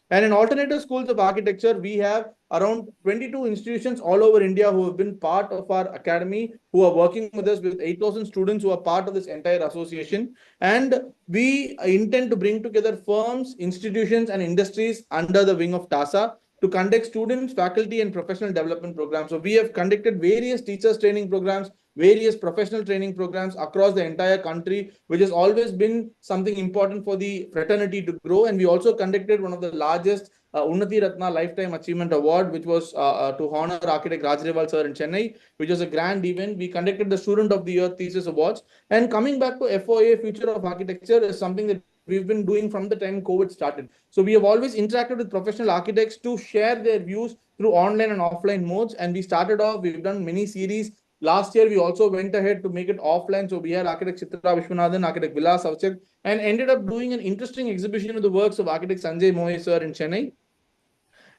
And in alternative schools of architecture, we have around 22 institutions all over India who have been part of our academy, who are working with us with 8,000 students who are part of this entire association. And we intend to bring together firms, institutions, and industries under the wing of TASA to conduct students, faculty, and professional development programs. So we have conducted various teachers training programs, various professional training programs across the entire country, which has always been something important for the fraternity to grow. And we also conducted one of the largest Unnati Ratna Lifetime Achievement Award, which was to honor architect Rajreval sir in Chennai, which was a grand event. We conducted the Student of the Year Thesis Awards. And coming back to FOA, Future of Architecture, is something that we've been doing from the time COVID started. So we have always interacted with professional architects to share their views through online and offline modes. And we started off, we've done many series. Last year, we also went ahead to make it offline. So we had architect Chitra Vishwanathan, architect Vilas Avchak, and ended up doing an interesting exhibition of the works of architect Sanjay Mohe sir in Chennai.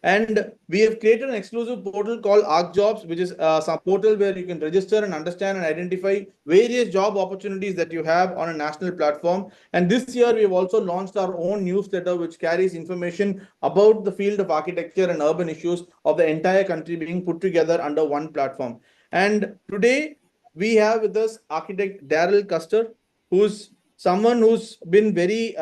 And we have created an exclusive portal called ArcJobs, which is some portal where you can register and understand and identify various job opportunities that you have on a national platform. And this year, we have also launched our own newsletter, which carries information about the field of architecture and urban issues of the entire country being put together under one platform. And today, we have with us architect Darryl Custer, who's someone who's been very,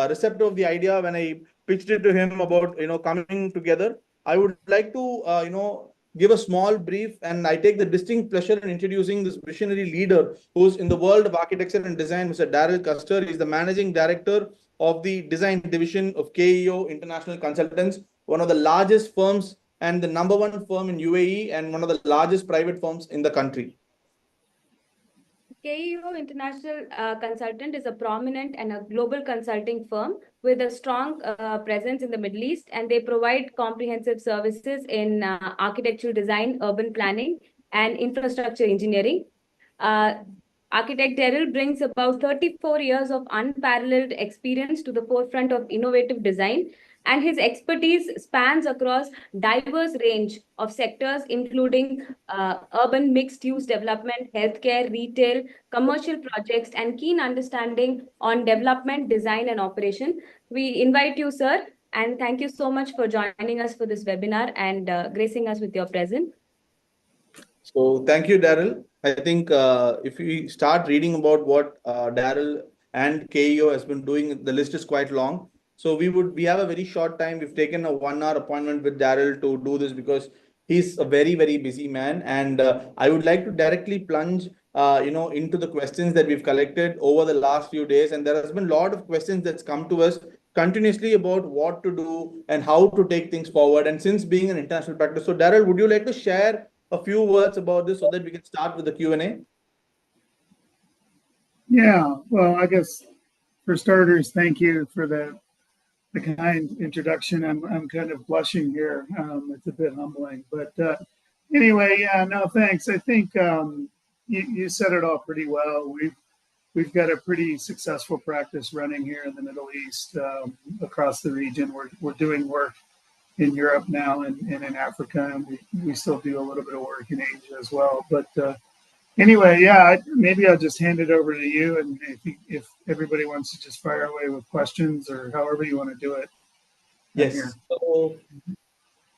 receptive of the idea when I pitched it to him about coming together. I would like to give a small brief, and I take the distinct pleasure in introducing this visionary leader who's in the world of architecture and design, Mr. Darryl Custer. He's the managing director of the design division of KEO International Consultants, one of the largest firms and the number one firm in UAE and one of the largest private firms in the country. KEO International Consultant is a prominent and a global consulting firm with a strong presence in the Middle East, and they provide comprehensive services in architectural design, urban planning, and infrastructure engineering. Architect Darryl brings about 34 years of unparalleled experience to the forefront of innovative design, and his expertise spans across diverse range of sectors, including urban mixed-use development, healthcare, retail, commercial projects, and keen understanding on development, design, and operation. We invite you, sir, and thank you so much for joining us for this webinar and gracing us with your presence. So thank you, Darryl. I think if we start reading about what Darryl and KEO has been doing, the list is quite long. So we have a very short time. We've taken a 1 hour appointment with Darryl to do this because he's a very, very busy man. And I would like to directly plunge into the questions that we've collected over the last few days. And there has been a lot of questions that's come to us continuously about what to do and how to take things forward. And since being an international practice, so Darryl, would you like to share a few words about this so that we can start with the Q&A? Yeah, well, I guess for starters, thank you for the kind introduction. I'm kind of blushing here. It's a bit humbling, but anyway, yeah, no, thanks. I think you said it all pretty well. We've got a pretty successful practice running here in the Middle East, across the region. We're doing work in Europe now and in Africa, and we still do a little bit of work in Asia as well. But anyway, yeah, maybe I'll just hand it over to you, and if everybody wants to just fire away with questions or however you want to do it. Yes. So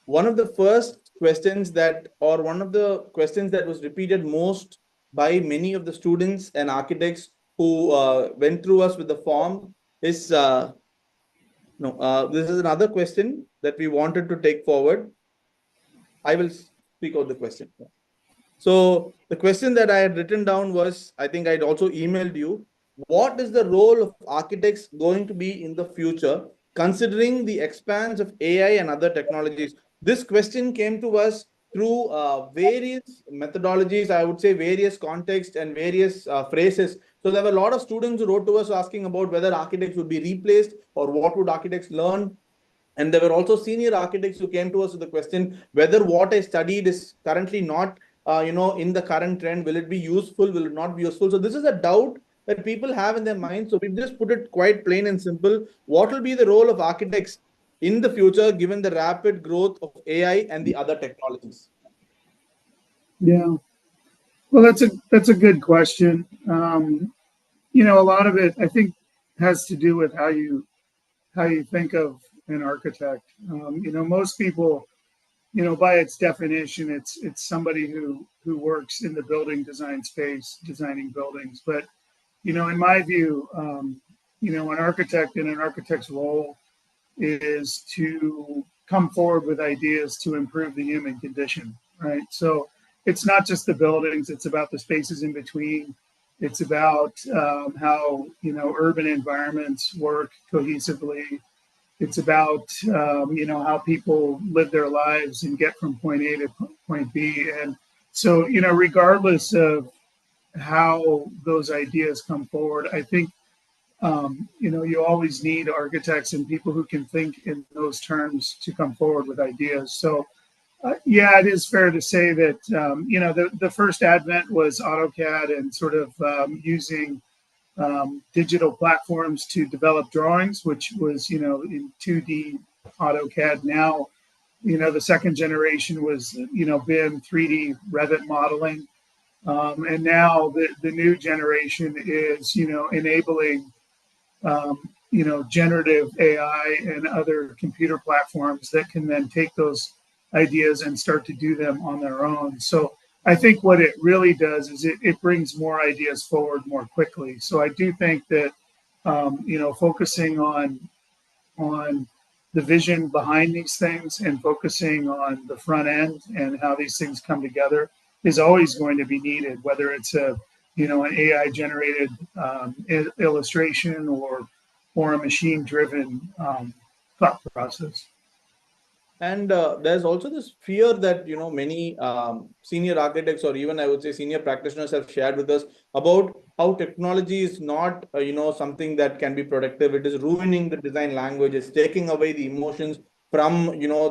one of the first questions one of the questions that was repeated most by many of the students and architects who went through us with the form is, this is another question that we wanted to take forward. I will speak out the question. So the question that I had written down was, I think I'd also emailed you, what is the role of architects going to be in the future, considering the expanse of AI and other technologies? This question came to us through various methodologies, I would say various contexts and various phrases. So there were a lot of students who wrote to us asking about whether architects would be replaced or what would architects learn. And there were also senior architects who came to us with the question whether what I studied is currently not, in the current trend. Will it be useful? Will it not be useful? So this is a doubt that people have in their mind. So we've just put it quite plain and simple. What will be the role of architects in the future, given the rapid growth of AI and the other technologies? Yeah, well, that's a good question. A lot of it, I think, has to do with how you how you think of an architect. Most people, by its definition, it's somebody who works in the building design space, designing buildings. But in my view, an architect in an architect's role is to come forward with ideas to improve the human condition, right? So it's not just the buildings; it's about the spaces in between. It's about how urban environments work cohesively. It's about how people live their lives and get from point A to point B. And so regardless of how those ideas come forward, I think you always need architects and people who can think in those terms to come forward with ideas. So yeah, it is fair to say that the first advent was AutoCAD and sort of using digital platforms to develop drawings, which was in 2D AutoCAD. Now the second generation was BIM 3D Revit modeling, and now the new generation is enabling generative AI and other computer platforms that can then take those ideas and start to do them on their own. So I think what it really does is it brings more ideas forward more quickly. So I do think that focusing on the vision behind these things and focusing on the front end and how these things come together is always going to be needed, whether it's an AI generated illustration or a machine driven thought process. And there's also this fear that many senior architects, or even I would say senior practitioners, have shared with us about how technology is not something that can be productive. It is ruining the design language. It's taking away the emotions from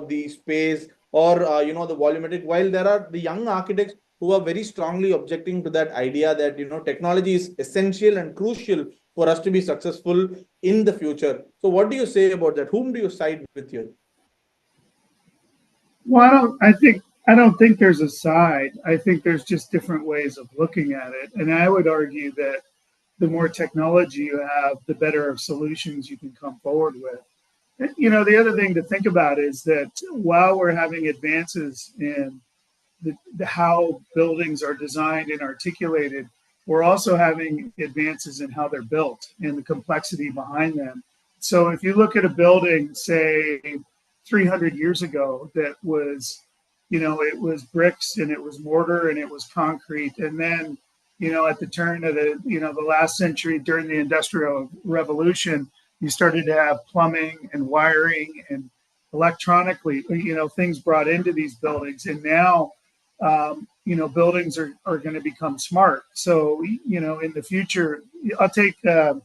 the space or the volumetric. While there are the young architects who are very strongly objecting to that idea that technology is essential and crucial for us to be successful in the future. So what do you say about that? Whom do you side with here? Well, I don't think there's a side. I think there's just different ways of looking at it. And I would argue that the more technology you have, the better solutions you can come forward with. The other thing to think about is that while we're having advances in how buildings are designed and articulated, we're also having advances in how they're built and the complexity behind them. So if you look at a building, say 300 years ago, that was, it was bricks and it was mortar and it was concrete. And then, at the turn of the last century during the Industrial Revolution, you started to have plumbing and wiring and electronically, things brought into these buildings. And now, buildings are going to become smart. So, in the future, I'll take, the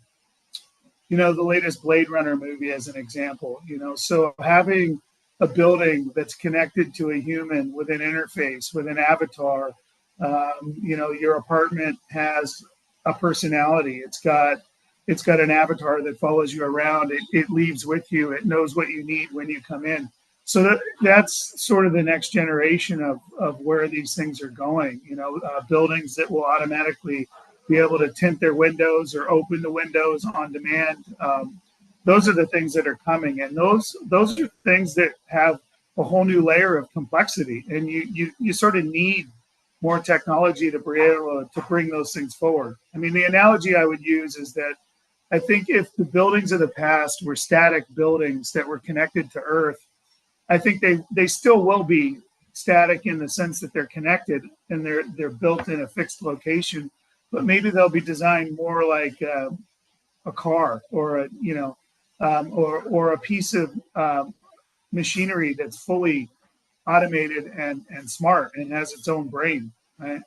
latest Blade Runner movie as an example, so having a building that's connected to a human with an interface, with an avatar, your apartment has a personality. It's got an avatar that follows you around. It leaves with you. It knows what you need when you come in. So that's sort of the next generation of where these things are going. Buildings that will automatically be able to tint their windows or open the windows on demand. Those are the things that are coming, and those are things that have a whole new layer of complexity. And you sort of need more technology to be able to bring those things forward. I mean, the analogy I would use is that I think if the buildings of the past were static buildings that were connected to Earth, I think they still will be static in the sense that they're connected and they're built in a fixed location, but maybe they'll be designed more like a car or or a piece of machinery that's fully automated and smart and has its own brain, right?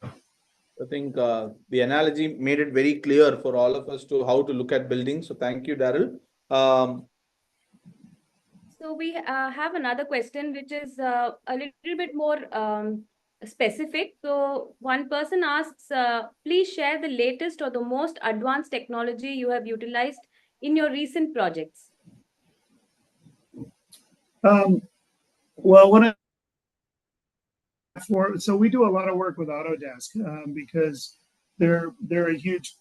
I think the analogy made it very clear for all of us to how to look at buildings. So thank you, Darryl. So we have another question, which is a little bit more specific. So one person asks, please share the latest or the most advanced technology you have utilized in your recent projects. Well, so we do a lot of work with Autodesk because they're a huge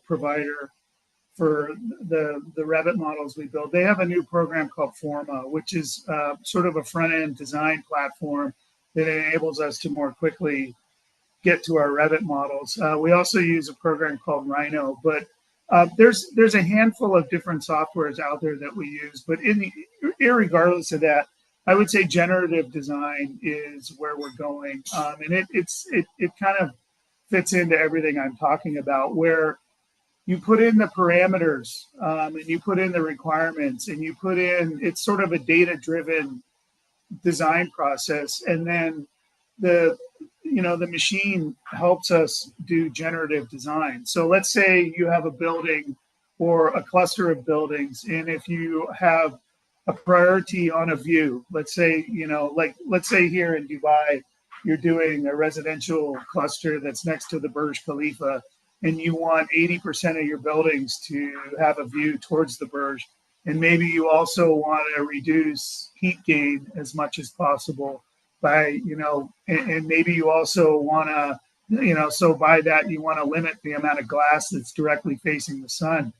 provider for the Revit models we build, they have a new program called Forma, which is sort of a front-end design platform that enables us to more quickly get to our Revit models. We also use a program called Rhino, but there's a handful of different softwares out there that we use. But irregardless of that, I would say generative design is where we're going, and it kind of fits into everything I'm talking about, where you put in the parameters and you put in the requirements and you put in, it's sort of a data-driven design process, and then the machine helps us do generative design. So let's say you have a building or a cluster of buildings, and if you have a priority on a view, let's say let's say here in Dubai you're doing a residential cluster that's next to the Burj Khalifa, and you want 80% of your buildings to have a view towards the Burj, and maybe you also want to reduce heat gain as much as possible by, and maybe you also want to, so by that you want to limit the amount of glass that's directly facing the sun.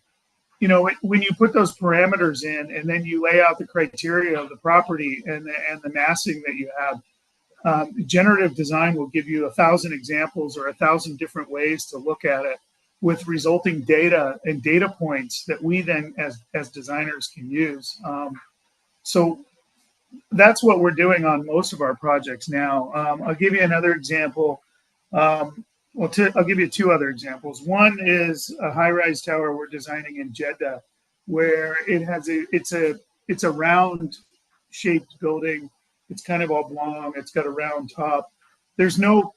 When you put those parameters in and then you lay out the criteria of the property and the massing that you have, generative design will give you 1,000 examples or 1,000 different ways to look at it, with resulting data and data points that we then as designers can use. So that's what we're doing on most of our projects now. I'll give you another example. I'll give you two other examples. One is a high-rise tower we're designing in Jeddah, where it's a round-shaped building. It's kind of oblong. It's got a round top. It's not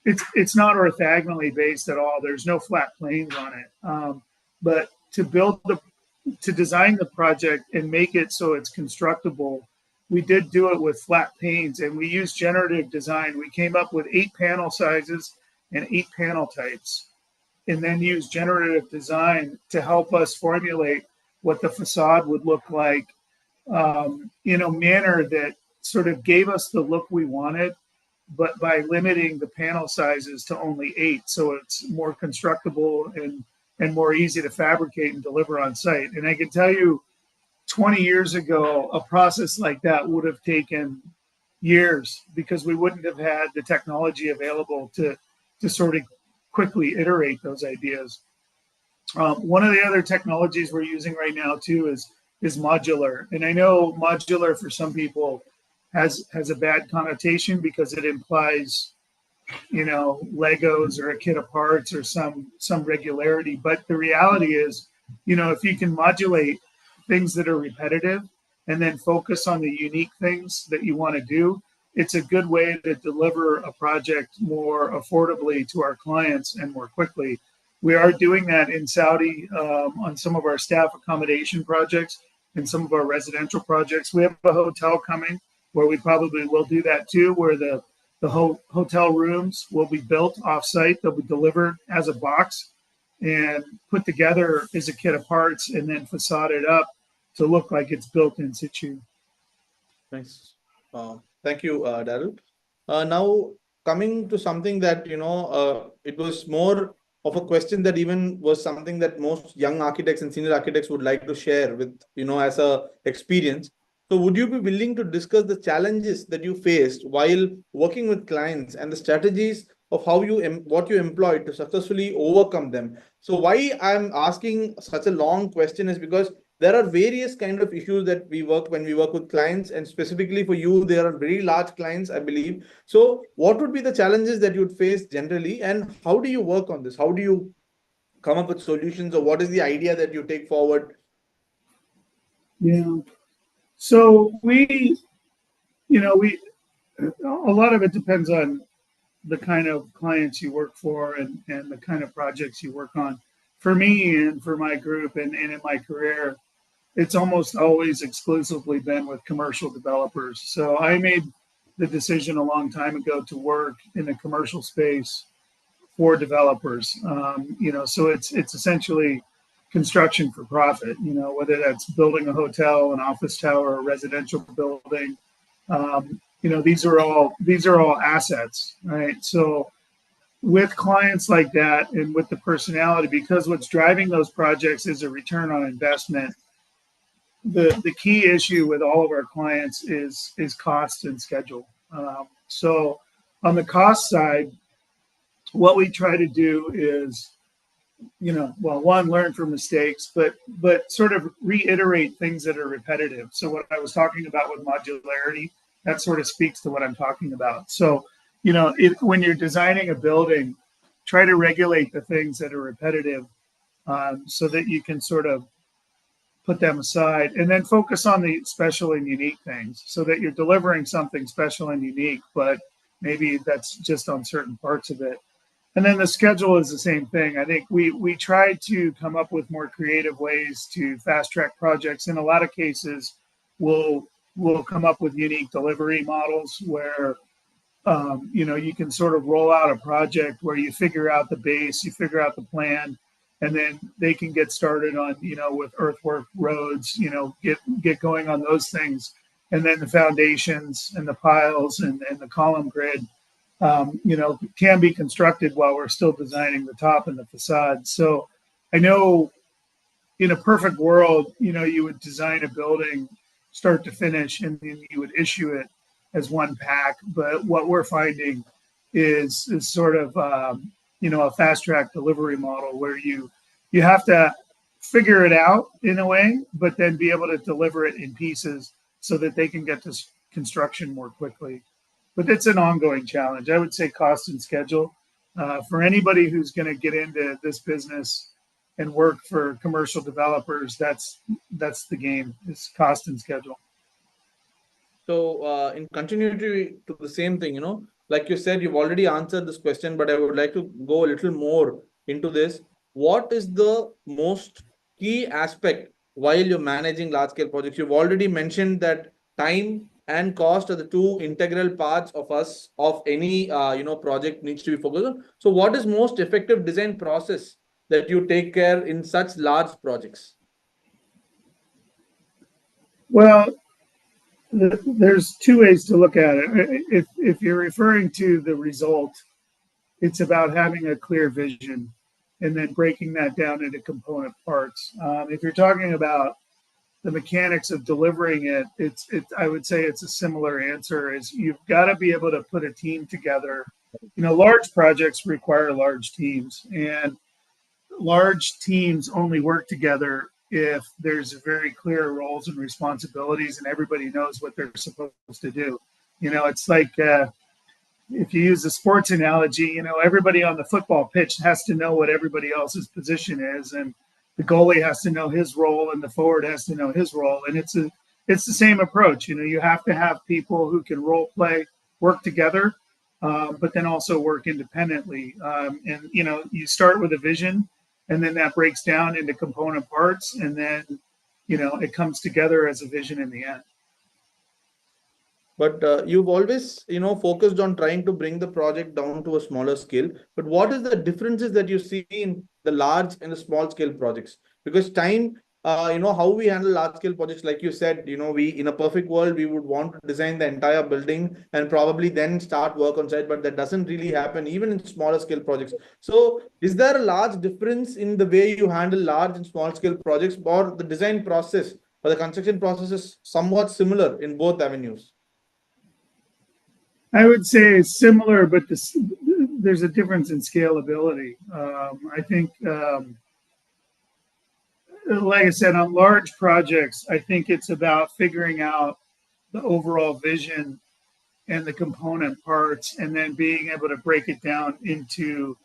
orthogonally based at all. There's no flat planes on it. But to design the project and make it so it's constructible, we did do it with flat panes, and we used generative design. We came up with 8 panel sizes and 8 panel types, and then used generative design to help us formulate what the facade would look like in a manner that sort of gave us the look we wanted, but by limiting the panel sizes to only 8, so it's more constructible and more easy to fabricate and deliver on site. And I can tell you, 20 years ago, a process like that would have taken years, because we wouldn't have had the technology available to sort of quickly iterate those ideas. One of the other technologies we're using right now too is modular. And I know modular for some people has a bad connotation because it implies, Legos or a kit of parts or some regularity. But the reality is, if you can modulate things that are repetitive and then focus on the unique things that you want to do, it's a good way to deliver a project more affordably to our clients and more quickly. We are doing that in Saudi on some of our staff accommodation projects and some of our residential projects. We have a hotel coming where we probably will do that too, where the hotel rooms will be built offsite. They'll be delivered as a box and put together as a kit of parts and then facaded up to look like it's built in situ. Nice. Thank you, Darryl. Now, coming to something that, it was more of a question that even was something that most young architects and senior architects would like to share with, as a experience. So would you be willing to discuss the challenges that you faced while working with clients and the strategies of what you employed to successfully overcome them? So why I'm asking such a long question is because there are various kind of issues that when we work with clients, and specifically for you, there are very large clients, I believe. So what would be the challenges that you'd face generally, and how do you work on this? How do you come up with solutions, or what is the idea that you take forward? Yeah. So a lot of it depends on the kind of clients you work for and the kind of projects you work on. For me and for my group and in my career, it's almost always exclusively been with commercial developers. So I made the decision a long time ago to work in the commercial space for developers. So it's essentially construction for profit, whether that's building a hotel, an office tower, a residential building. These are all assets, right? So with clients like that and with the personality, because what's driving those projects is a return on investment. The key issue with all of our clients is cost and schedule. So on the cost side, what we try to do is, well, one, learn from mistakes, but sort of reiterate things that are repetitive. So what I was talking about with modularity, that sort of speaks to what I'm talking about. So, when you're designing a building, try to regulate the things that are repetitive, so that you can sort of put them aside and then focus on the special and unique things, so that you're delivering something special and unique, but maybe that's just on certain parts of it. And then the schedule is the same thing. I think we try to come up with more creative ways to fast track projects. In a lot of cases, we'll come up with unique delivery models where you can sort of roll out a project where you figure out the base, you figure out the plan, and then they can get started on, with earthwork, roads, get going on those things. And then the foundations and the piles and the column grid, can be constructed while we're still designing the top and the facade. So I know in a perfect world, you would design a building start to finish and then you would issue it as one pack. But what we're finding is sort of, a fast track delivery model where you have to figure it out in a way, but then be able to deliver it in pieces so that they can get to construction more quickly. But it's an ongoing challenge. I would say cost and schedule. For anybody who's going to get into this business and work for commercial developers, that's the game. It's cost and schedule. So in continuity to the same thing, like you said, you've already answered this question, but I would like to go a little more into this. What is the most key aspect while you're managing large scale projects? You've already mentioned that time and cost are the two integral parts of any project needs to be focused on. So what is most effective design process that you take care in such large projects? Well, there's two ways to look at it. If you're referring to the result, it's about having a clear vision and then breaking that down into component parts. If you're talking about the mechanics of delivering it, I would say it's a similar answer. Is you've got to be able to put a team together. Large projects require large teams, and large teams only work together if there's very clear roles and responsibilities and everybody knows what they're supposed to do. It's like if you use a sports analogy, everybody on the football pitch has to know what everybody else's position is, and the goalie has to know his role and the forward has to know his role. And it's the same approach. You have to have people who can role play, work together, but then also work independently. And you start with a vision, and then that breaks down into component parts, and then it comes together as a vision in the end. But you've always, focused on trying to bring the project down to a smaller scale. But what is the differences that you see in the large and the small scale projects? Because time, how we handle large scale projects, like you said, we in a perfect world, we would want to design the entire building and probably then start work on site, but that doesn't really happen even in smaller scale projects. So is there a large difference in the way you handle large and small scale projects, or the design process or the construction process is somewhat similar in both avenues? I would say similar, but there's a difference in scalability. I think, like I said, on large projects, I think it's about figuring out the overall vision and the component parts, and then being able to break it down into,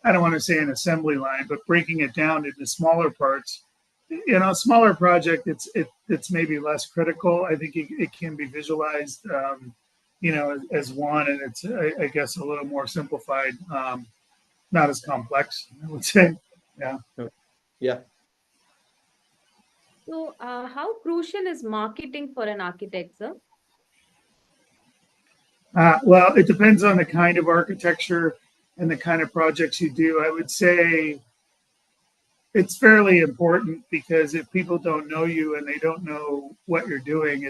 I don't want to say an assembly line, but breaking it down into smaller parts. A smaller project, it's maybe less critical. I think it can be visualized, as one, and it's, I guess, a little more simplified, not as complex, I would say. Yeah. Yeah. So, how crucial is marketing for an architect, sir? Well, it depends on the kind of architecture and the kind of projects you do. I would say it's fairly important, because if people don't know you and they don't know what you're doing,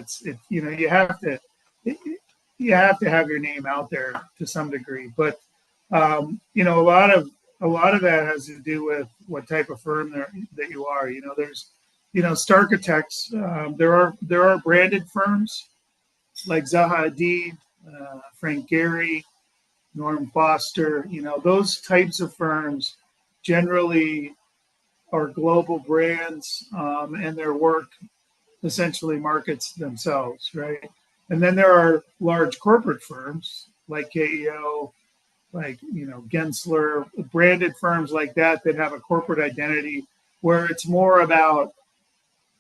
you have to have your name out there to some degree. But You know, a lot of that has to do with what type of firm that you are. You know, there's, you know, Starchitects. There are branded firms like Zaha Hadid, Frank Gehry, Norm Foster. You know, those types of firms generally are global brands, and their work essentially markets themselves, right? And then there are large corporate firms like KEO, like, you know, Gensler, branded firms like that that have a corporate identity where it's more about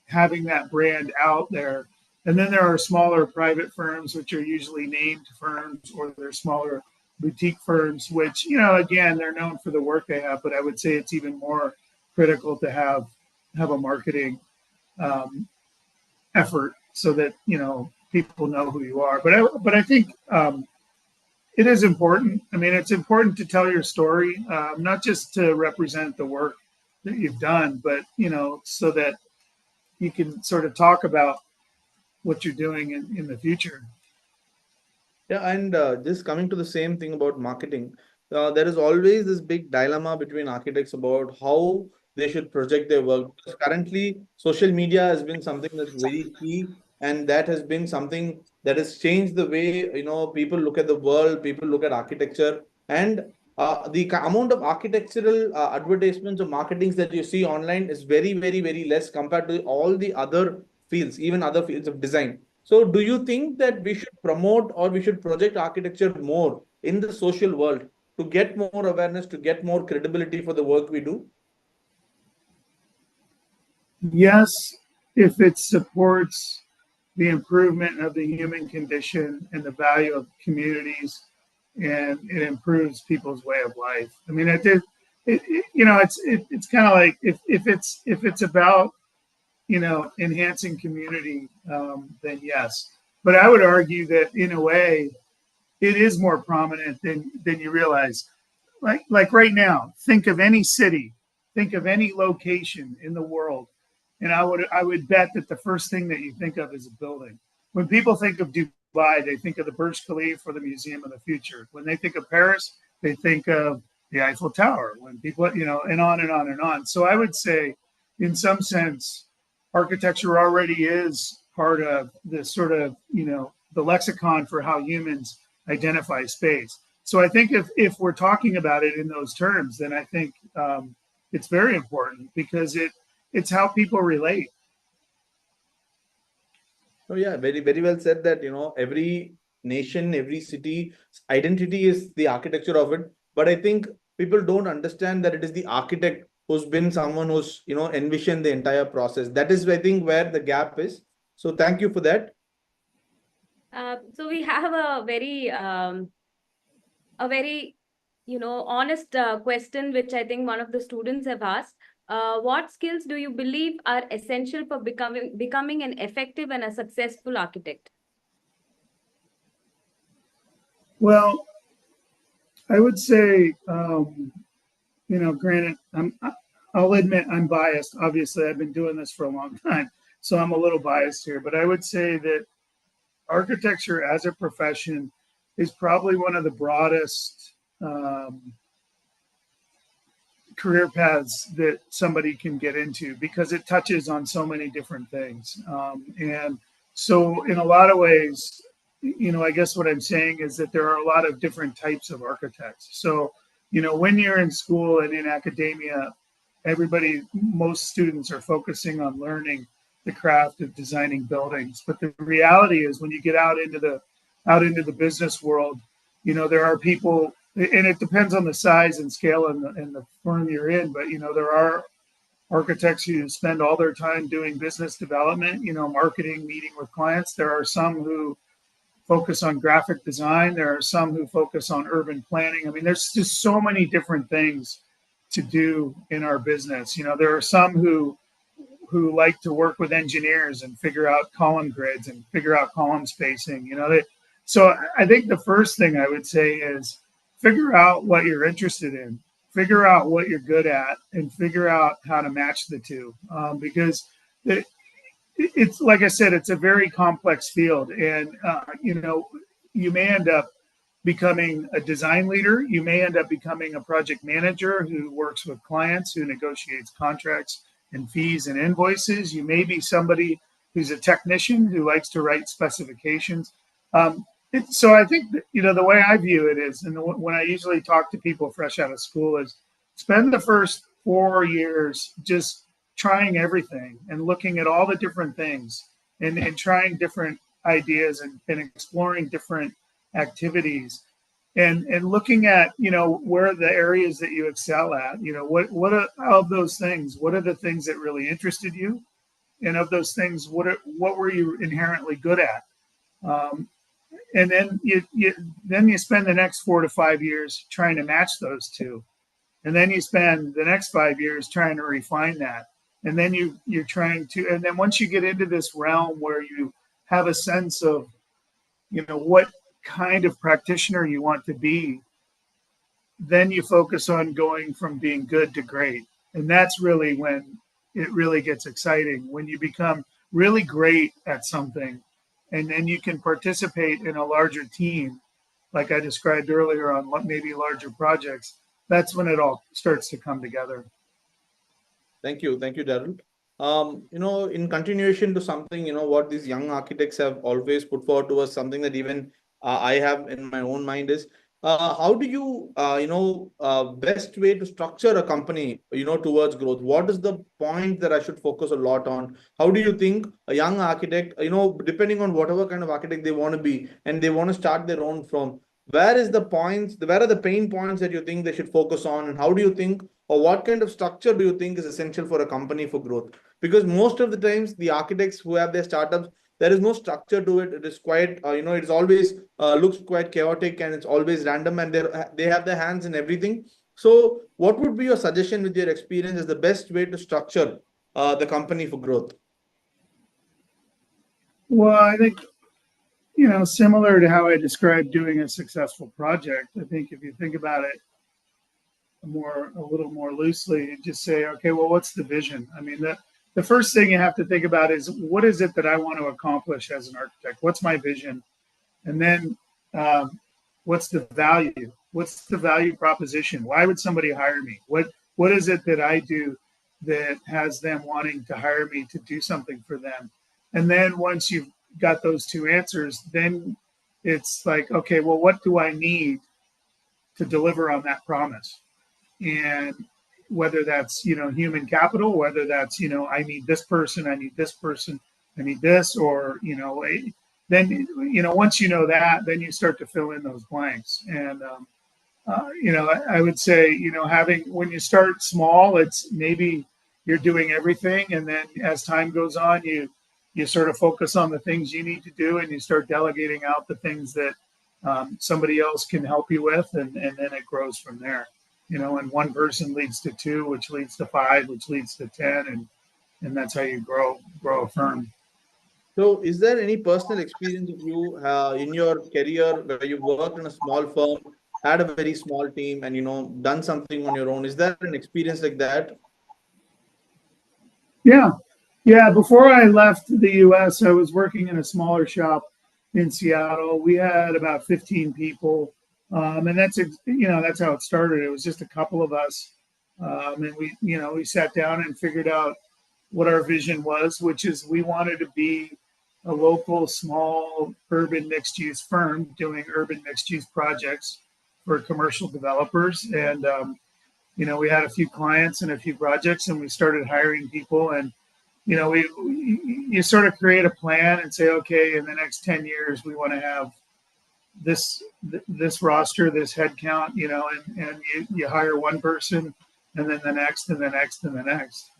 having that brand out there. And then there are smaller private firms, which are usually named firms, or they're smaller boutique firms, which, you know, again, they're known for the work they have, but I would say it's even more critical to have a marketing um, effort so that, you know, people know who you are. But I think it is important. I mean, it's important to tell your story, not just to represent the work that you've done, but, you know, so that you can sort of talk about what you're doing in the future. Yeah, and just coming to the same thing about marketing, there is always this big dilemma between architects about how they should project their work. Because currently, social media has been something that's very key, and that has been something that has changed the way, you know, people look at the world, people look at architecture, and the amount of architectural advertisements or marketings that you see online is very, very, very less compared to all the other fields, even other fields of design. So, do you think that we should promote or we should project architecture more in the social world to get more awareness, to get more credibility for the work we do? Yes, if it supports the improvement of the human condition and the value of communities, and it improves people's way of life. I mean, you know, it's kind of like if it's about, you know, enhancing community, then yes. But I would argue that in a way, it is more prominent than you realize. Like right now, think of any city, think of any location in the world, and I would bet that the first thing that you think of is a building. When people think of Dubai, they think of the Burj Khalifa or the Museum of the Future. When they think of Paris, they think of the Eiffel Tower. When people, you know, and on and on and on. So I would say, in some sense, architecture already is part of the sort of, you know, the lexicon for how humans identify space. So I think if we're talking about it in those terms, then I think it's very important because it's how people relate. Oh, yeah, very, very well said that, you know, every nation, every city identity is the architecture of it. But I think people don't understand that it is the architect who's been someone who's, you know, envisioned the entire process. That is, I think, where the gap is. So thank you for that. So we have a very, you know, honest question, which I think one of the students have asked. What skills do you believe are essential for becoming an effective and a successful architect? Well, I would say, you know, granted, I'll admit I'm biased. Obviously, I've been doing this for a long time, so I'm a little biased here. But I would say that architecture as a profession is probably one of the broadest career paths that somebody can get into because it touches on so many different things. And so, in a lot of ways, you know, I guess what I'm saying is that there are a lot of different types of architects. So, you know, when you're in school and in academia, most students are focusing on learning the craft of designing buildings. But the reality is when you get out into the business world, you know, there are people, and it depends on the size and scale and the firm you're in, but, you know, there are architects who spend all their time doing business development, you know, marketing, meeting with clients. There are some who focus on graphic design. There are some who focus on urban planning. I mean, there's just so many different things to do in our business. You know, there are some who like to work with engineers and figure out column grids and figure out column spacing. You know, so I think the first thing I would say is figure out what you're interested in, figure out what you're good at, and figure out how to match the two. Because it's like I said, it's a very complex field, and you know, you may end up becoming a design leader. You may end up becoming a project manager who works with clients, who negotiates contracts and fees and invoices. You may be somebody who's a technician who likes to write specifications. So I think that, the way I view it is, and when I usually talk to people fresh out of school, is spend the first 4 years just trying everything and looking at all the different things and trying different ideas and exploring different activities and looking at where are the areas that you excel at. What are, of those things, what are the things that really interested you, and of those things, what were you inherently good at. And then you spend the next 4 to 5 years trying to match those two, and then you spend the next 5 years trying to refine that, and then you're trying to, and then once you get into this realm where you have a sense of what kind of practitioner you want to be, then you focus on going from being good to great. And that's really when it really gets exciting, when you become really great at something and then you can participate in a larger team, like I described earlier, on maybe larger projects. That's when it all starts to come together. Thank you, Darryl. In continuation to something, what these young architects have always put forward to us, something that even I have in my own mind is, how do you, best way to structure a company, towards growth? What is the point that I should focus a lot on? How do you think a young architect, depending on whatever kind of architect they want to be, and they want to start their own firm, where are the pain points that you think they should focus on, and how do you think, or what kind of structure do you think is essential for a company for growth? Because most of the times the architects who have their startups, there is no structure to it. It is quite, it's always looks quite chaotic, and it's always random, and they have their hands in everything. So what would be your suggestion with your experience as the best way to structure the company for growth? Well, I think, similar to how I described doing a successful project, I think if you think about it a little more loosely, and just say, okay, well, what's the vision? I mean, the first thing you have to think about is, what is it that I want to accomplish as an architect? What's my vision? And then what's the value? What's the value proposition? Why would somebody hire me? What is it that I do that has them wanting to hire me to do something for them? And then once you've got those two answers, then it's like, okay, well, what do I need to deliver on that promise? And whether that's, human capital, whether that's, I need this person, I need this person, I need this, or, then, once you know that, then you start to fill in those blanks. And, I would say, when you start small, it's maybe you're doing everything. And then as time goes on, you sort of focus on the things you need to do, and you start delegating out the things that somebody else can help you with. And then it grows from there. And one person leads to 2, which leads to 5, which leads to 10, and that's how you grow a firm. So, is there any personal experience of you in your career where you worked in a small firm, had a very small team, and done something on your own? Is there an experience like that? Yeah. Before I left the U.S., I was working in a smaller shop in Seattle. We had about 15 people. And that's how it started. It was just a couple of us, and we sat down and figured out what our vision was, which is we wanted to be a local, small, urban mixed-use firm doing urban mixed-use projects for commercial developers. And we had a few clients and a few projects, and we started hiring people. And you sort of create a plan and say, okay, in the next 10 years, we want to have this roster, this head count, and you hire one person, and then the next, and the next, and the next.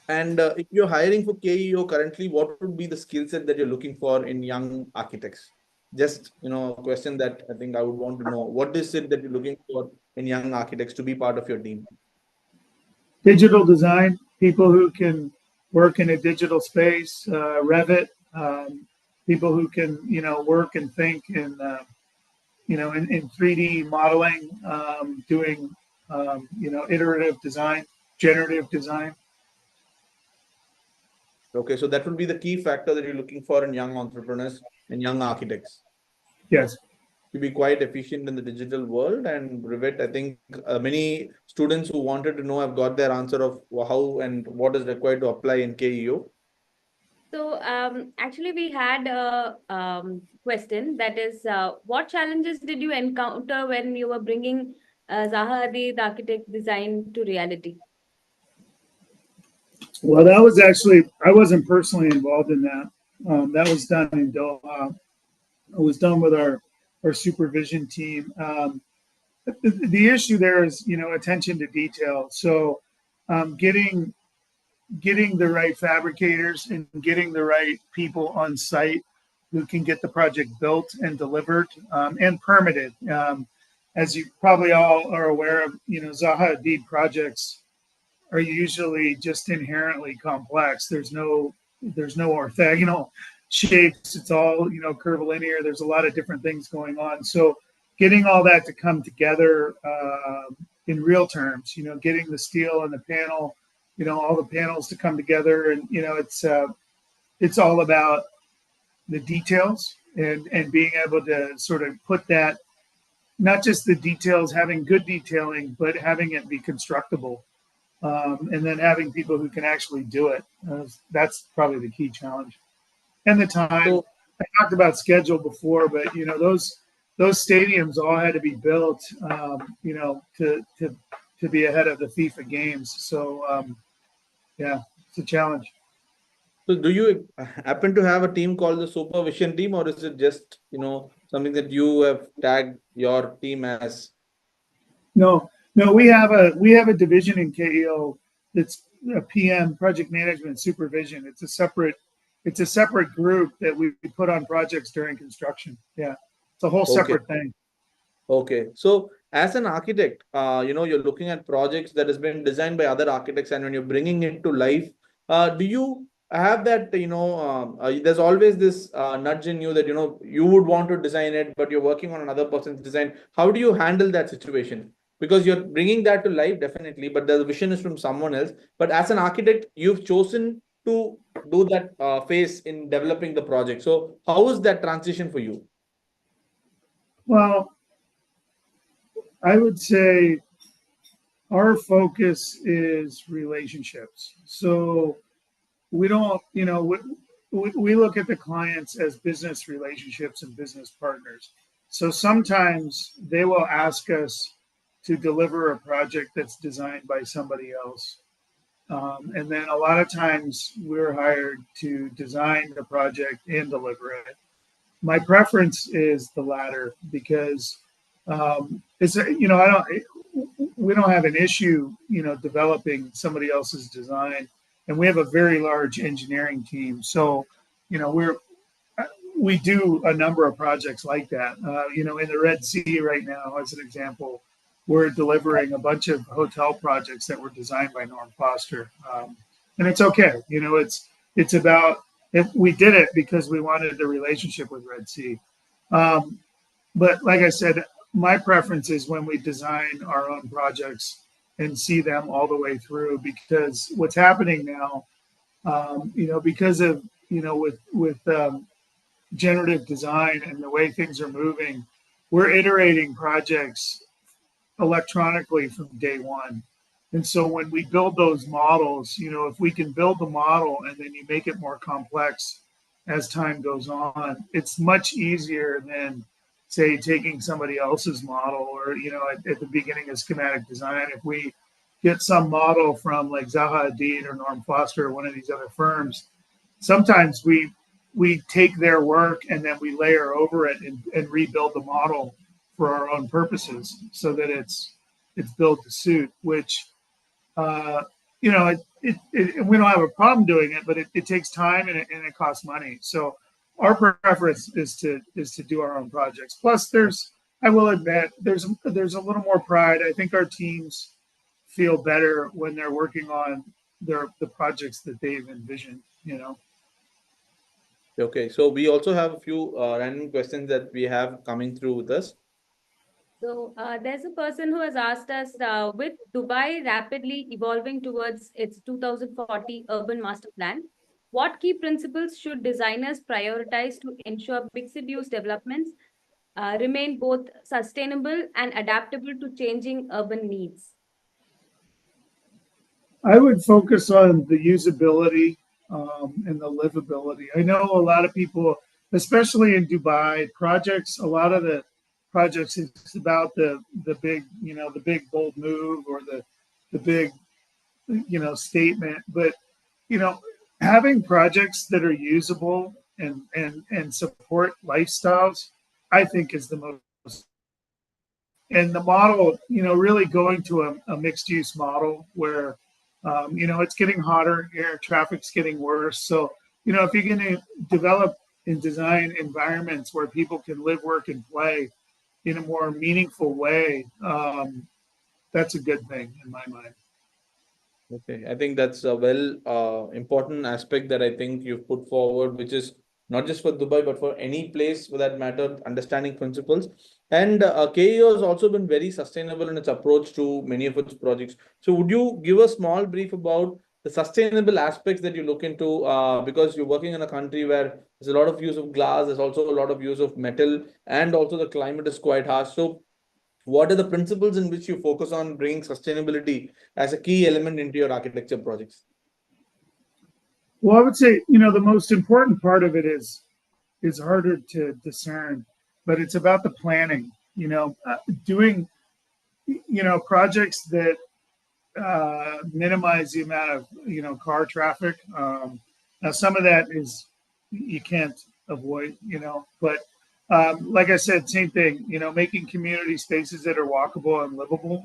And if you're hiring for KEO currently, what would be the skill set that you're looking for in young architects? Just, a question that I think I would want to know. What is it that you're looking for in young architects to be part of your team? Digital design, people who can work in a digital space, Revit, people who can, work and think in 3D modeling, doing, iterative design, generative design. Okay, so that would be the key factor that you're looking for in young entrepreneurs and young architects Yes. to be quite efficient in the digital world. And Rivet, I think many students who wanted to know have got their answer of how and what is required to apply in KEO. So actually, we had a question that is, what challenges did you encounter when you were bringing Zaha Hadid architect design to reality? Well, that was actually, I wasn't personally involved in that. That was done in Doha. It was done with our supervision team. The issue there is, attention to detail. So, getting the right fabricators and getting the right people on site who can get the project built and delivered and permitted. As you probably all are aware of, Zaha Hadid projects are usually just inherently complex. There's no orthogonal shapes. It's all curvilinear. There's a lot of different things going on. So getting all that to come together in real terms, getting the steel and the panel, all the panels to come together, and it's all about the details and being able to sort of put that, not just the details, having good detailing, but having it be constructible, and then having people who can actually do it. That's probably the key challenge. And the time. So, I talked about schedule before, but those stadiums all had to be built, to be ahead of the FIFA games. So yeah, it's a challenge. so do you happen to have a team called the supervision team, or is it just something that you have tagged your team as? No, no, we have a division in KEO that's a PM, project management supervision. It's a separate group that we put on projects during construction. Yeah, it's a whole Okay. separate thing. Okay, so as an architect, you're looking at projects that has been designed by other architects, and when you're bringing it to life, do you have that, there's always this nudge in you that, you would want to design it, but you're working on another person's design. How do you handle that situation? Because you're bringing that to life, definitely, but the vision is from someone else. But as an architect, you've chosen to do that phase in developing the project. So how is that transition for you? Well, I would say our focus is relationships. So we don't, we look at the clients as business relationships and business partners. So sometimes they will ask us to deliver a project that's designed by somebody else. And then a lot of times we're hired to design the project and deliver it. My preference is the latter because I don't, we don't have an issue, developing somebody else's design, and we have a very large engineering team. So, we do a number of projects like that. In the Red Sea right now, as an example, we're delivering a bunch of hotel projects that were designed by Norm Foster, and it's okay. It's about we did it because we wanted the relationship with Red Sea. But like I said, my preference is when we design our own projects and see them all the way through, because what's happening now, because of with generative design and the way things are moving, we're iterating projects electronically from day one. And so when we build those models, if we can build the model and then you make it more complex as time goes on, it's much easier than, say, taking somebody else's model or, at the beginning of schematic design. If we get some model from like Zaha Hadid or Norm Foster or one of these other firms, sometimes we take their work and then we layer over it and rebuild the model for our own purposes so that it's built to suit, which we don't have a problem doing it, but it takes time and it costs money. So our preference is to do our own projects. Plus, I will admit, there's a little more pride. I think our teams feel better when they're working on the projects that they've envisioned. Okay, so we also have a few random questions that we have coming through with us. So there's a person who has asked us, with Dubai rapidly evolving towards its 2040 urban master plan, What key principles should designers prioritize to ensure mixed-use developments remain both sustainable and adaptable to changing urban needs? I would focus on the usability and the livability. I know a lot of people, especially in Dubai, projects. A lot of the projects it's about the big, the big bold move or the big, statement. But you know, having projects that are usable and support lifestyles, I think is the most. And the model, really going to a mixed use model where, it's getting hotter, air traffic's getting worse. So, if you're going to develop and design environments where people can live, work, and play in a more meaningful way, that's a good thing in my mind. Okay, I think that's a important aspect that I think you've put forward, which is not just for Dubai, but for any place for that matter, understanding principles. And KEO has also been very sustainable in its approach to many of its projects. So, would you give a small brief about the sustainable aspects that you look into? Because you're working in a country where there's a lot of use of glass, there's also a lot of use of metal, and also the climate is quite harsh. So, what are the principles in which you focus on bringing sustainability as a key element into your architecture projects? Well, I would say, the most important part of it is harder to discern, but it's about the planning, doing, projects that minimize the amount of, car traffic. Now, some of that is you can't avoid, but like I said, same thing, making community spaces that are walkable and livable.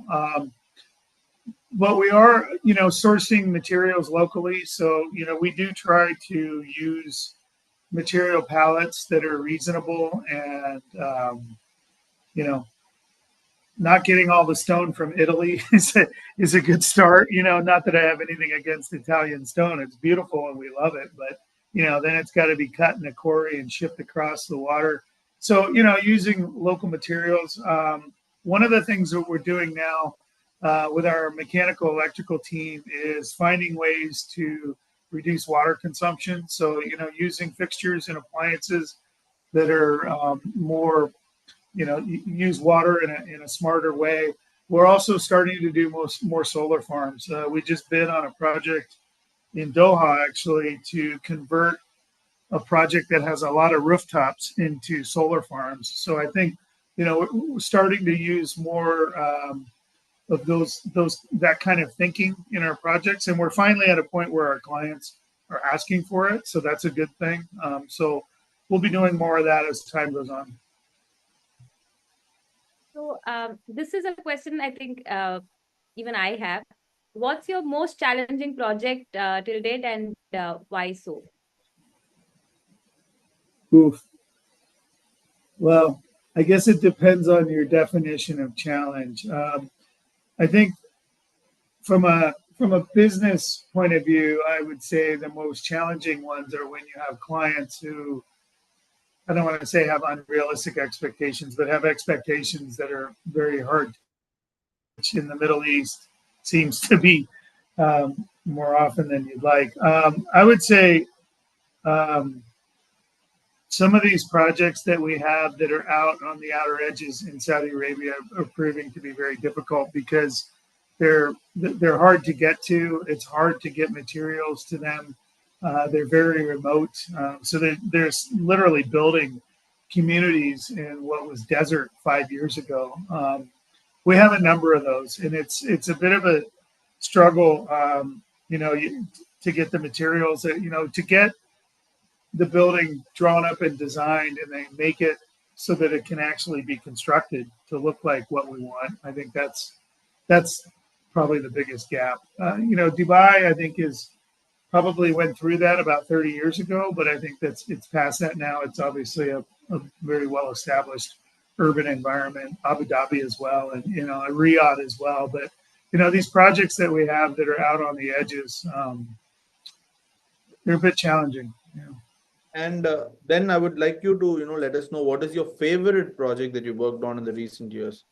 But we are, sourcing materials locally. So, we do try to use material palettes that are reasonable and, you know, not getting all the stone from Italy is a good start. Not that I have anything against Italian stone. It's beautiful and we love it, but then it's got to be cut in a quarry and shipped across the water. So, using local materials. One of the things that we're doing now with our mechanical electrical team is finding ways to reduce water consumption. So, using fixtures and appliances that are more use water in a smarter way. We're also starting to do more solar farms. We just bid on a project in Doha actually to convert a project that has a lot of rooftops into solar farms. So I think we're starting to use more of that kind of thinking in our projects, and we're finally at a point where our clients are asking for it. So that's a good thing. So we'll be doing more of that as time goes on. So this is a question I think even I have. What's your most challenging project till date, and why so? Oof. Well, I guess it depends on your definition of challenge. I think from a business point of view, I would say the most challenging ones are when you have clients who, I don't want to say have unrealistic expectations, but have expectations that are very hard, which in the Middle East seems to be more often than you'd like. I would say some of these projects that we have that are out on the outer edges in Saudi Arabia are proving to be very difficult because they're hard to get to. It's hard to get materials to them. They're very remote. So they're literally building communities in what was desert 5 years ago. We have a number of those, and it's a bit of a struggle, to get the materials that, to get the building drawn up and designed and they make it so that it can actually be constructed to look like what we want. I think that's probably the biggest gap. Dubai, I think, is probably went through that about 30 years ago, but I think it's past that now. It's obviously a very well established urban environment, Abu Dhabi as well, and Riyadh as well. But these projects that we have that are out on the edges, they're a bit challenging. And then I would like you to, let us know what is your favorite project that you worked on in the recent years?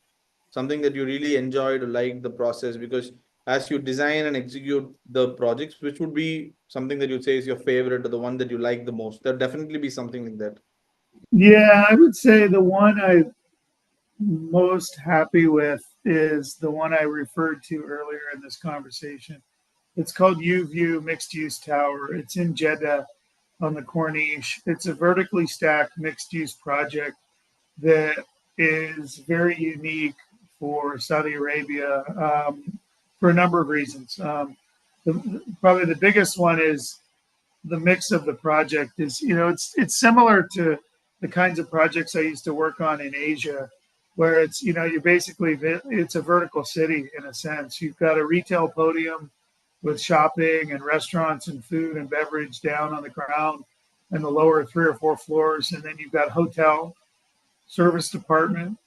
Something that you really enjoyed or liked the process, because as you design and execute the projects, which would be something that you'd say is your favorite or the one that you like the most? There'll definitely be something like that. Yeah, I would say the one I'm most happy with is the one I referred to earlier in this conversation. It's called UView Mixed Use Tower. It's in Jeddah on the Corniche. It's a vertically stacked mixed use project that is very unique for Saudi Arabia for a number of reasons. Probably the biggest one is the mix of the project is, it's similar to the kinds of projects I used to work on in Asia, where it's, you basically, it's a vertical city in a sense. You've got a retail podium with shopping and restaurants and food and beverage down on the ground and the lower 3 or 4 floors. And then you've got hotel, service department,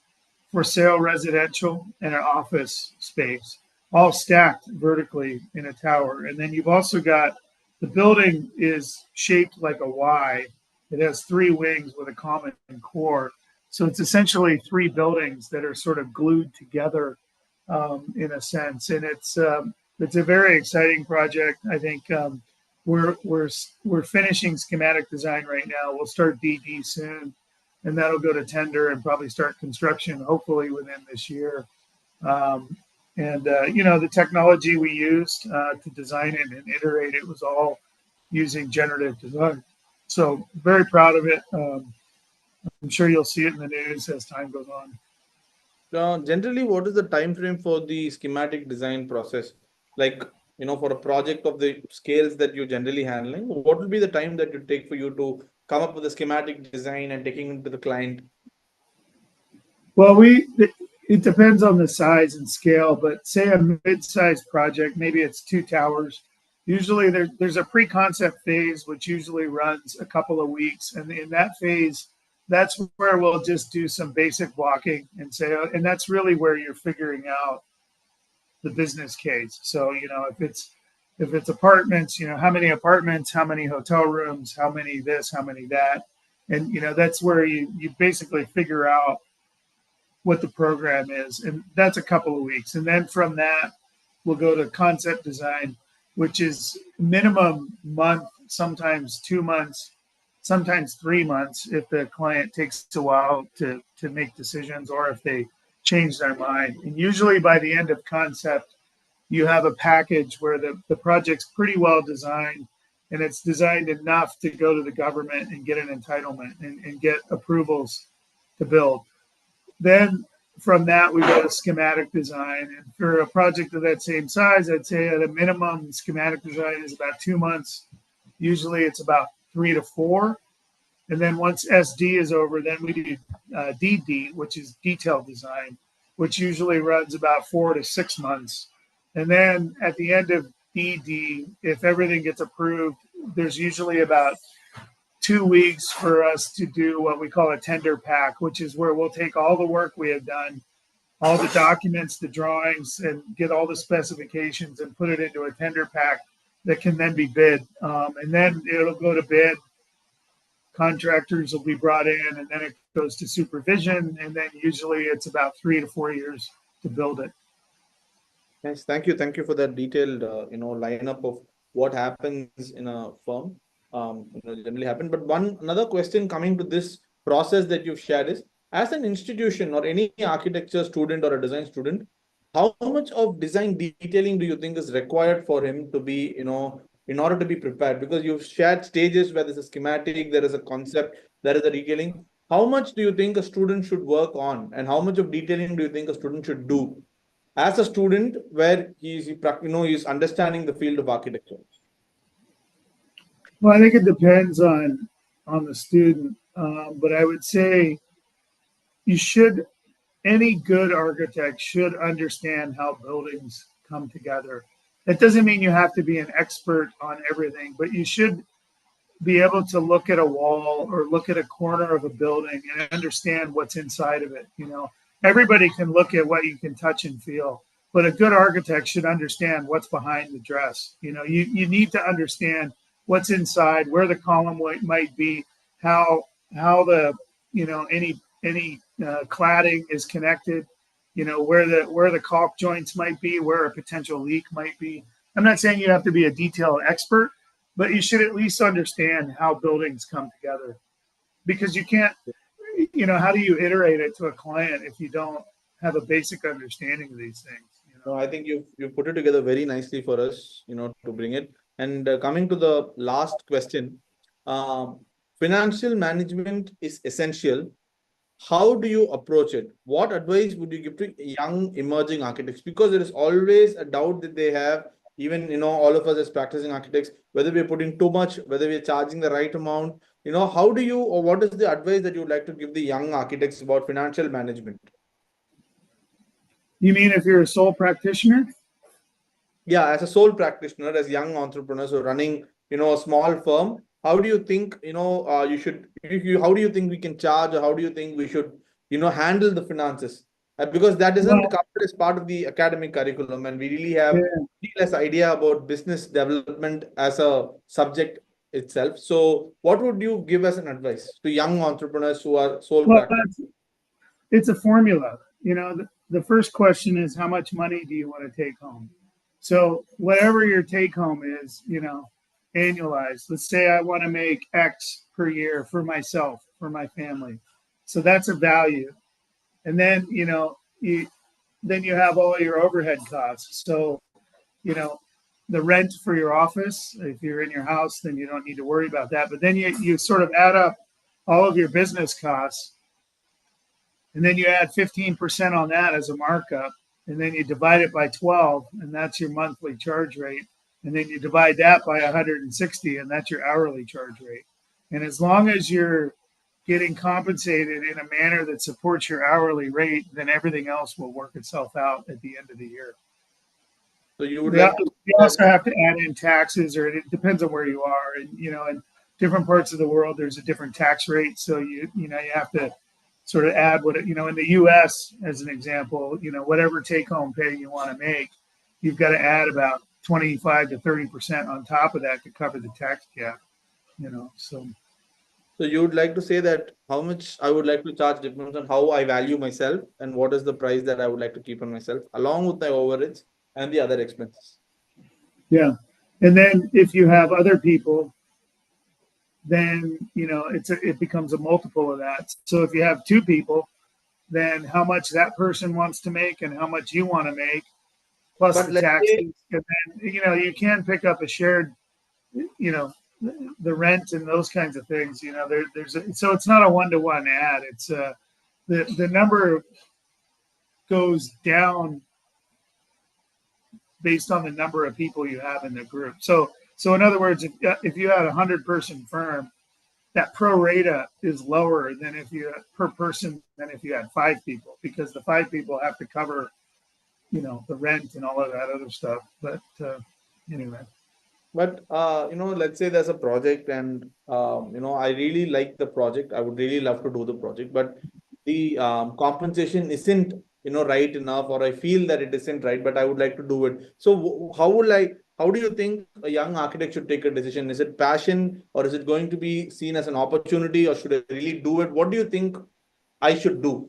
for sale residential, and an office space, all stacked vertically in a tower. And then you've also got the building is shaped like a Y. It has 3 wings with a common core. So it's essentially 3 buildings that are sort of glued together in a sense. And it's a very exciting project. I think we're finishing schematic design right now. We'll start DD soon, and that'll go to tender and probably start construction hopefully within this year. The technology we used to design it and iterate it was all using generative design. So very proud of it. I'm sure you'll see it in the news as time goes on. Generally, what is the time frame for the schematic design process? Like, for a project of the scales that you're generally handling, what will be the time that you take for you to come up with a schematic design and taking it to the client? Well, it depends on the size and scale, but say a mid-sized project, maybe it's 2 towers. Usually there's a pre-concept phase, which usually runs a couple of weeks. And in that phase, that's where we'll just do some basic blocking and say, and that's really where you're figuring out the business case. So, if it's apartments, how many apartments, how many hotel rooms, how many this, how many that. And, that's where you basically figure out what the program is. And that's a couple of weeks. And then from that, we'll go to concept design, which is minimum month, sometimes 2 months, sometimes 3 months if the client takes a while to make decisions or if they change their mind. And usually by the end of concept, you have a package where the project's pretty well designed and it's designed enough to go to the government and get an entitlement and get approvals to build. Then from that, we go to schematic design. And for a project of that same size, I'd say at a minimum, schematic design is about 2 months. Usually it's about 3 to 4. And then once SD is over, then we do DD, which is detailed design, which usually runs about 4 to 6 months. And then at the end of DD, if everything gets approved, there's usually about 2 weeks for us to do what we call a tender pack, which is where we'll take all the work we have done, all the documents, the drawings, and get all the specifications and put it into a tender pack that can then be bid. And then it'll go to bid. Contractors will be brought in, and then it goes to supervision. And then usually it's about 3 to 4 years to build it. Yes, thank you. Thank you for that detailed, lineup of what happens in a firm. Generally happen. But another question coming to this process that you've shared is, as an institution or any architecture student or a design student, how much of design detailing do you think is required for him to be, in order to be prepared? Because you've shared stages where there's a schematic, there is a concept, there is a detailing. How much do you think a student should work on, and how much of detailing do you think a student should do as a student where he's understanding the field of architecture? Well, I think it depends on the student, but I would say any good architect should understand how buildings come together. That doesn't mean you have to be an expert on everything, but you should be able to look at a wall or look at a corner of a building and understand what's inside of it. Everybody can look at what you can touch and feel, but a good architect should understand what's behind the dress. You need to understand what's inside, where the column might be, how the any cladding is connected, where the caulk joints might be, where a potential leak might be. I'm not saying you have to be a detailed expert, but you should at least understand how buildings come together, because you can't, how do you iterate it to a client if you don't have a basic understanding of these things? No, I think you put it together very nicely for us, to bring it. And coming to the last question, um, financial management is essential. How do you approach it? What advice would you give to young emerging architects? Because there is always a doubt that they have, even, all of us as practicing architects, whether we're putting too much, whether we're charging the right amount. How do you, or what is the advice that you would like to give the young architects about financial management? You mean if you're a sole practitioner? Yeah, as a sole practitioner, as young entrepreneurs who are running, a small firm, how do you think, how do you think we can charge, or how do you think we should, handle the finances? Because that isn't Well, covered as part of the academic curriculum, and we really have yeah. less idea about business development as a subject itself. So, what would you give as an advice to young entrepreneurs who are sole Well, practitioners? it's a formula. The first question is, how much money do you want to take home? So whatever your take home is, annualized. Let's say I want to make X per year for myself, for my family. So that's a value. And then, then you have all your overhead costs. So, the rent for your office, if you're in your house, then you don't need to worry about that. But then you sort of add up all of your business costs, and then you add 15% on that as a markup, and then you divide it by 12, and that's your monthly charge rate. And then you divide that by 160, and that's your hourly charge rate. And as long as you're getting compensated in a manner that supports your hourly rate, then everything else will work itself out at the end of the year. So you would you also have to add in taxes, or it depends on where you are. And in different parts of the world, there's a different tax rate. So you have to sort of add what in the U.S. as an example, whatever take-home pay you want to make, you've got to add about 25 to 30% on top of that to cover the tax gap. So you would like to say that how much I would like to charge depends on how I value myself and what is the price that I would like to keep on myself, along with my overheads and the other expenses. Yeah. And then if you have other people, then, it becomes a multiple of that. So if you have two people, then how much that person wants to make and how much you want to make, plus But the taxes. And then, you can pick up a shared, the rent and those kinds of things, so it's not a one-to-one add. It's the number goes down based on the number of people you have in the group. So in other words, if you had a 100-person firm, that pro rata is lower than if you per person than if you had 5 people, because the 5 people have to cover, the rent and all of that other stuff. But anyway. But let's say there's a project and I really like the project. I would really love to do the project, but the compensation isn't right enough, or I feel that it isn't right, but I would like to do it. So how do you think a young architect should take a decision? Is it passion, or is it going to be seen as an opportunity, or should I really do it? What do you think I should do?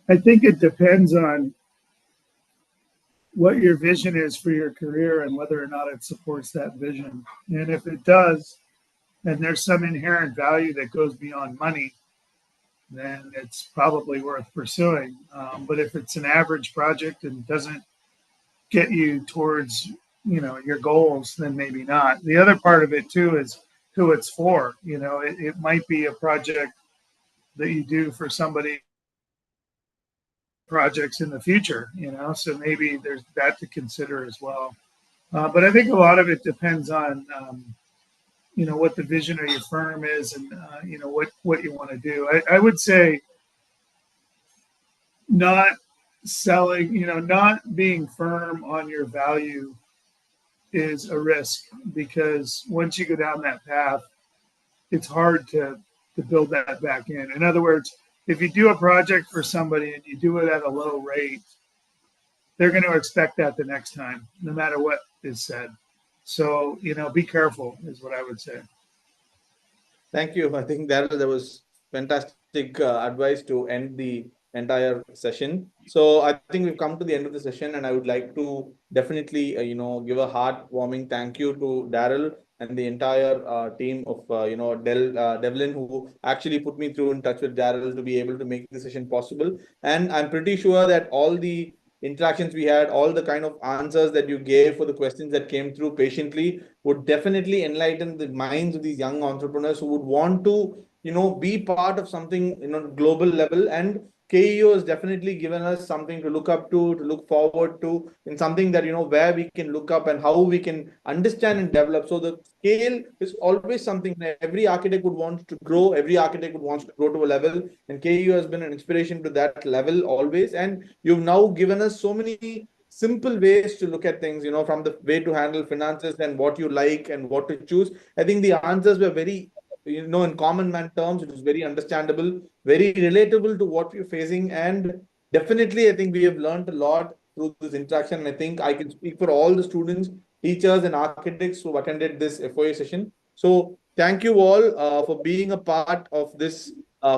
I think it depends on what your vision is for your career and whether or not it supports that vision. And if it does, and there's some inherent value that goes beyond money, then it's probably worth pursuing. But if it's an average project and doesn't get you towards, your goals, then maybe not. The other part of it too is who it's for. It might be a project that you do for somebody projects in the future, so maybe there's that to consider as well. But I think a lot of it depends on, what the vision of your firm is, and, what you want to do. I would say not selling, not being firm on your value is a risk, because once you go down that path, it's hard to build that back in. In other words, if you do a project for somebody and you do it at a low rate, they're going to expect that the next time, no matter what is said. So, be careful is what I would say. Thank you. I think that was fantastic advice to end the entire session. So I think we've come to the end of the session, and I would like to definitely, give a heartwarming thank you to Darryl and the entire team of, Devlin, who actually put me through in touch with Darryl to be able to make the session possible. And I'm pretty sure that all the interactions we had, all the kind of answers that you gave for the questions that came through patiently would definitely enlighten the minds of these young entrepreneurs who would want to, be part of something, global level. And KEO has definitely given us something to look up to look forward to, in something that, where we can look up and how we can understand and develop. So the scale is always something that every architect would want to grow, every architect would want to grow to a level, and KEO has been an inspiration to that level always. And you've now given us so many simple ways to look at things, from the way to handle finances and what you like and what to choose. I think the answers were very, in common man terms, it is very understandable, very relatable to what we're facing. And definitely, I think we have learned a lot through this interaction. And I think I can speak for all the students, teachers, and architects who attended this FOA session. So thank you all for being a part of this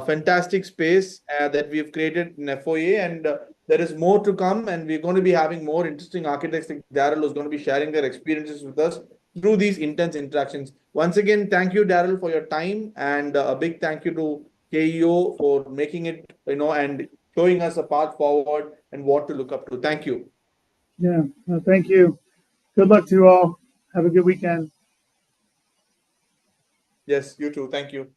fantastic space that we've created in FOA. And there is more to come, and we're going to be having more interesting architects like Darryl, who's going to be sharing their experiences with us through these intense interactions. Once again, thank you, Darryl, for your time, and a big thank you to KEO for making it, and showing us a path forward and what to look up to. Thank you. Yeah, thank you. Good luck to you all. Have a good weekend. Yes, you too. Thank you.